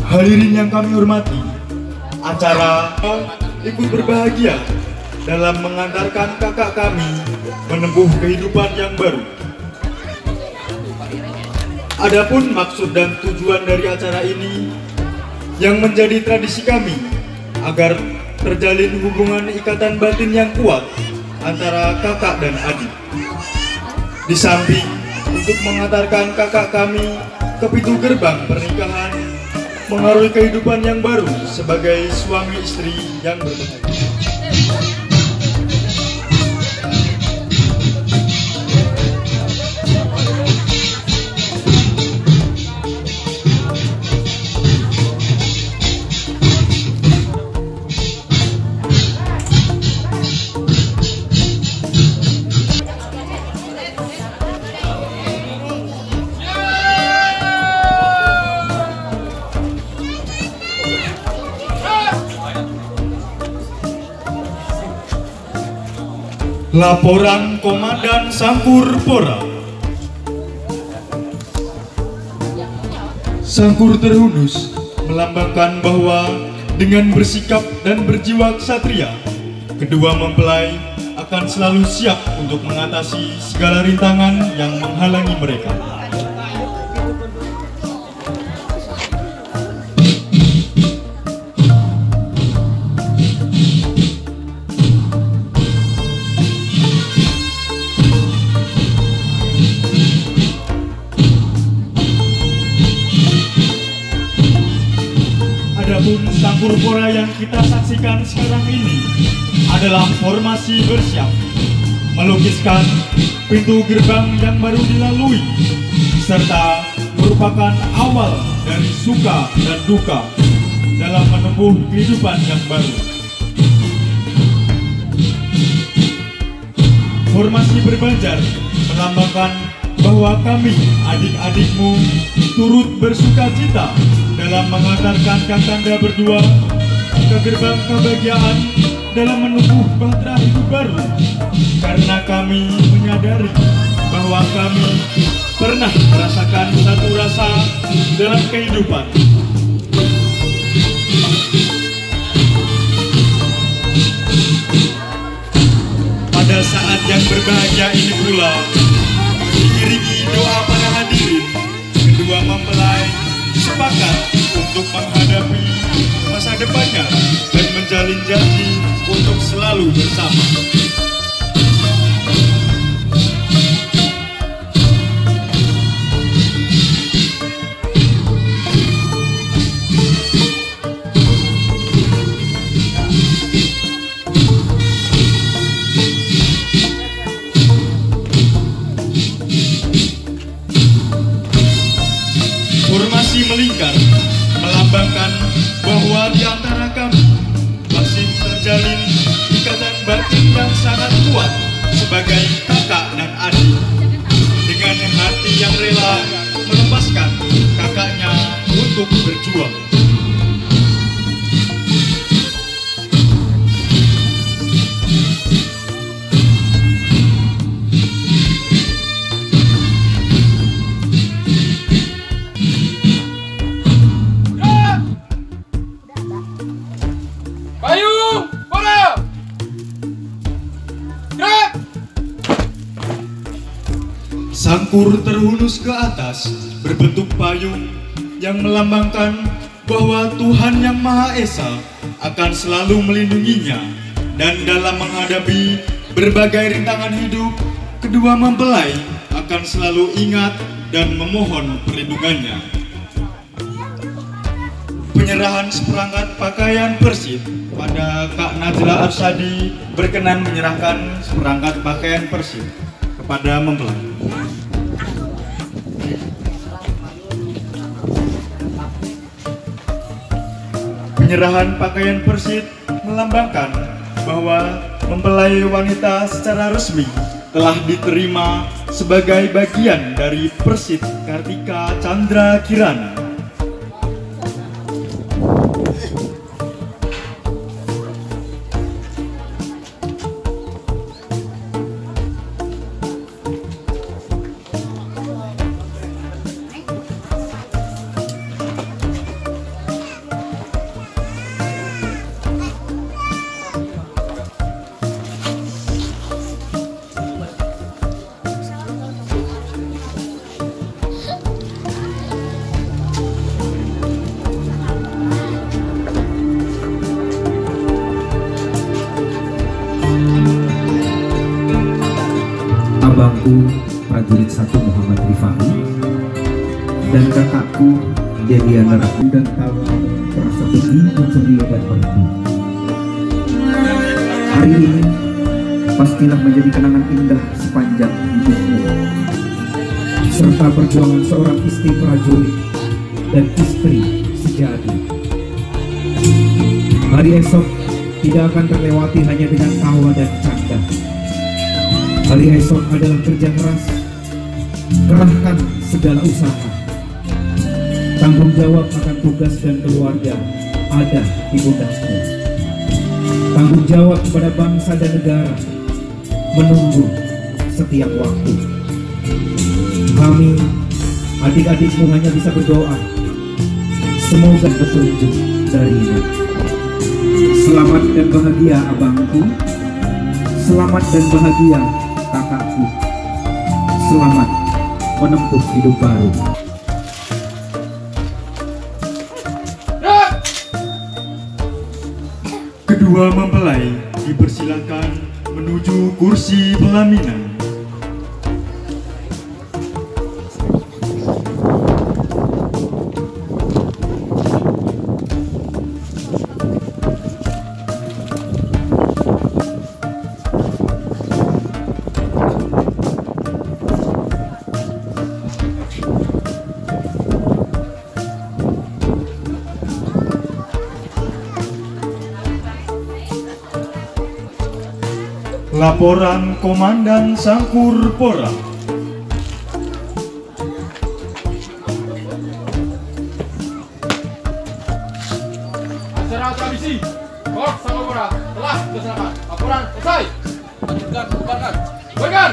Hadirin yang kami hormati, acara ikut berbahagia dalam mengantarkan kakak kami menempuh kehidupan yang baru. Adapun maksud dan tujuan dari acara ini yang menjadi tradisi kami agar terjalin hubungan ikatan batin yang kuat antara kakak dan adik. Di samping untuk mengantarkan kakak kami ke pintu gerbang pernikahan, mengaruhi kehidupan yang baru sebagai suami istri yang berbahagia. Laporan Komandan Sangkur-Pora. Sangkur Terhunus melambangkan bahwa dengan bersikap dan berjiwa ksatria, kedua mempelai akan selalu siap untuk mengatasi segala rintangan yang menghalangi mereka. Adapun Sangkur-Pora yang kita saksikan sekarang ini adalah formasi bersiap, melukiskan pintu gerbang yang baru dilalui, serta merupakan awal dari suka dan duka dalam menempuh kehidupan yang baru. Formasi berbanjar melambangkan bahwa kami, adik-adikmu, turut bersuka cita dalam mengantarkan kakanda berdua ke gerbang kebahagiaan dalam menempuh bahtera hidup baru, karena kami menyadari bahwa kami pernah merasakan satu rasa dalam kehidupan. Pada saat yang berbahagia ini pula, diiringi doa para hadirin, kedua mempelai sepakat untuk menghadapi masa depannya dan menjalin janji untuk selalu bersama. Formasi melingkar melambangkan bahwa di antara kami masih terjalin ikatan batin yang sangat kuat sebagai kakak dan adik, dengan hati yang rela melepaskan kakaknya untuk berjuang. Sangkur terhunus ke atas berbentuk payung yang melambangkan bahwa Tuhan Yang Maha Esa akan selalu melindunginya, dan dalam menghadapi berbagai rintangan hidup, kedua mempelai akan selalu ingat dan memohon perlindungannya. Penyerahan seperangkat pakaian persib pada Kak Najla Arsadi berkenan menyerahkan seperangkat pakaian persib kepada mempelai. Penyerahan pakaian persib melambangkan bahwa mempelai wanita secara resmi telah diterima sebagai bagian dari Persib Kartika Chandra Kirana. Ayahku prajurit 1 Muhammad Rifai dan kakakku Dediana Rahim, dan tawa terasa begitu ceria dan merdu. Hari ini pastilah menjadi kenangan indah sepanjang hidupmu, serta perjuangan seorang istri prajurit dan istri sejati. Hari esok tidak akan terlewati hanya dengan tawa dan canda. Hari esok adalah kerja keras, kerahkan segala usaha. Tanggung jawab akan tugas dan keluarga ada di pundakmu. Tanggung jawab kepada bangsa dan negara menunggu setiap waktu. Kami, adik-adikmu, hanya bisa berdoa, semoga petunjuk darinya. Selamat dan bahagia abangku, selamat dan bahagia kakakku, selamat menempuh hidup baru. Kedua mempelai dipersilakan menuju kursi pelaminan. Laporan Komandan Sangkur Pora. Acara tradisi Korps Sangkur Pora telah dilaksanakan. Laporan selesai. Lanjutkan, bubarkan. Bubarkan.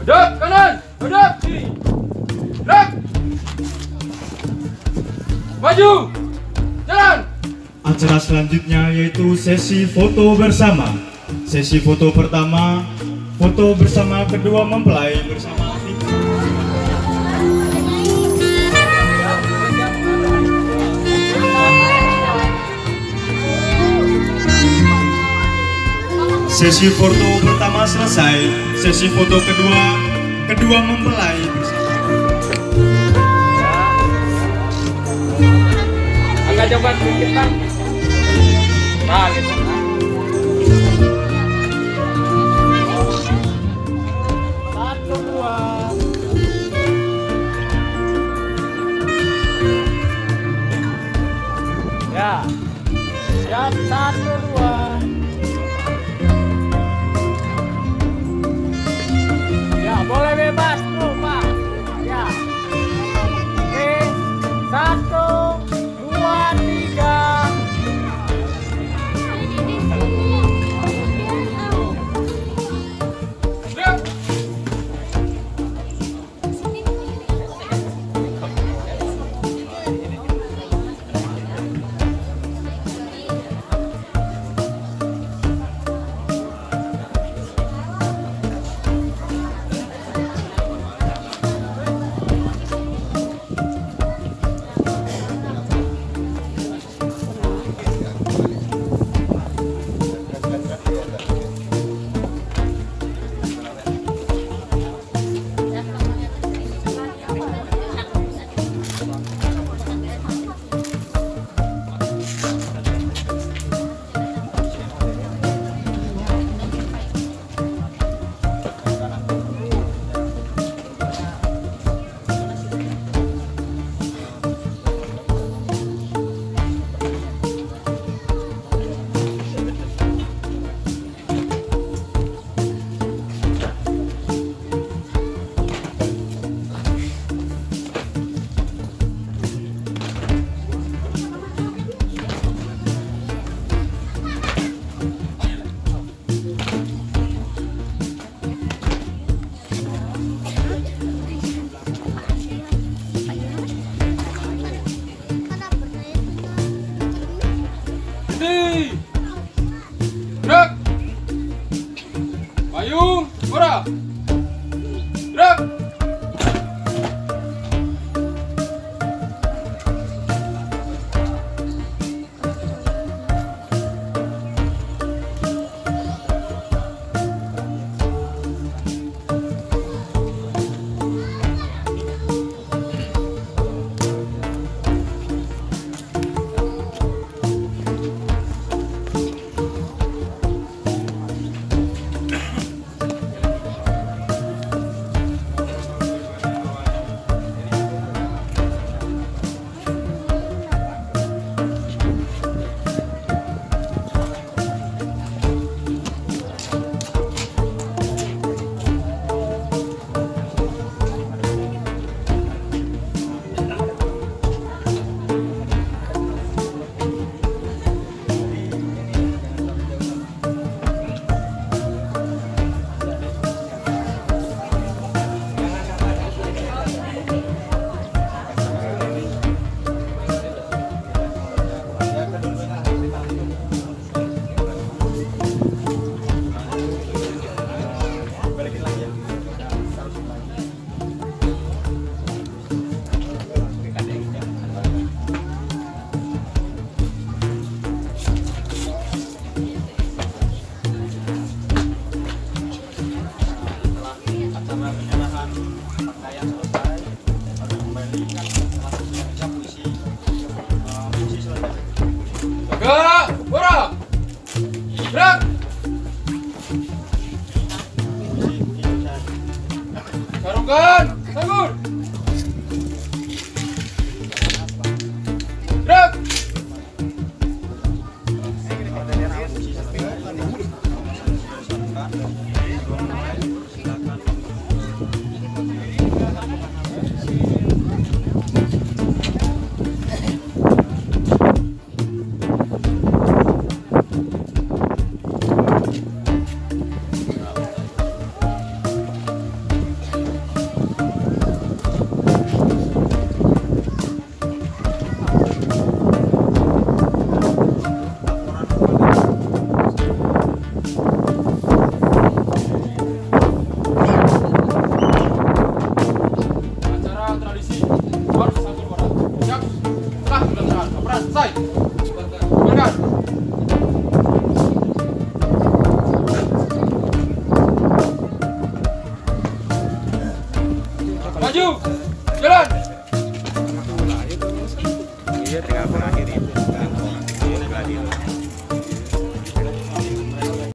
Hadap kanan, hadap kiri. Gerak. Maju. Jalan. Acara selanjutnya yaitu sesi foto bersama. Sesi foto pertama, foto bersama kedua mempelai bersama sesi foto pertama selesai. Sesi foto kedua mempelai bersama. Agak coba sedikit kan. Nah, gitu. Satu, dua. Ya. Siap, satu, dua. Ya, boleh bebas tuh, Pak. Ya. Oke. 1, 2, 3. Gerak. Payung, Pora. Gerak. Maju. Jalan.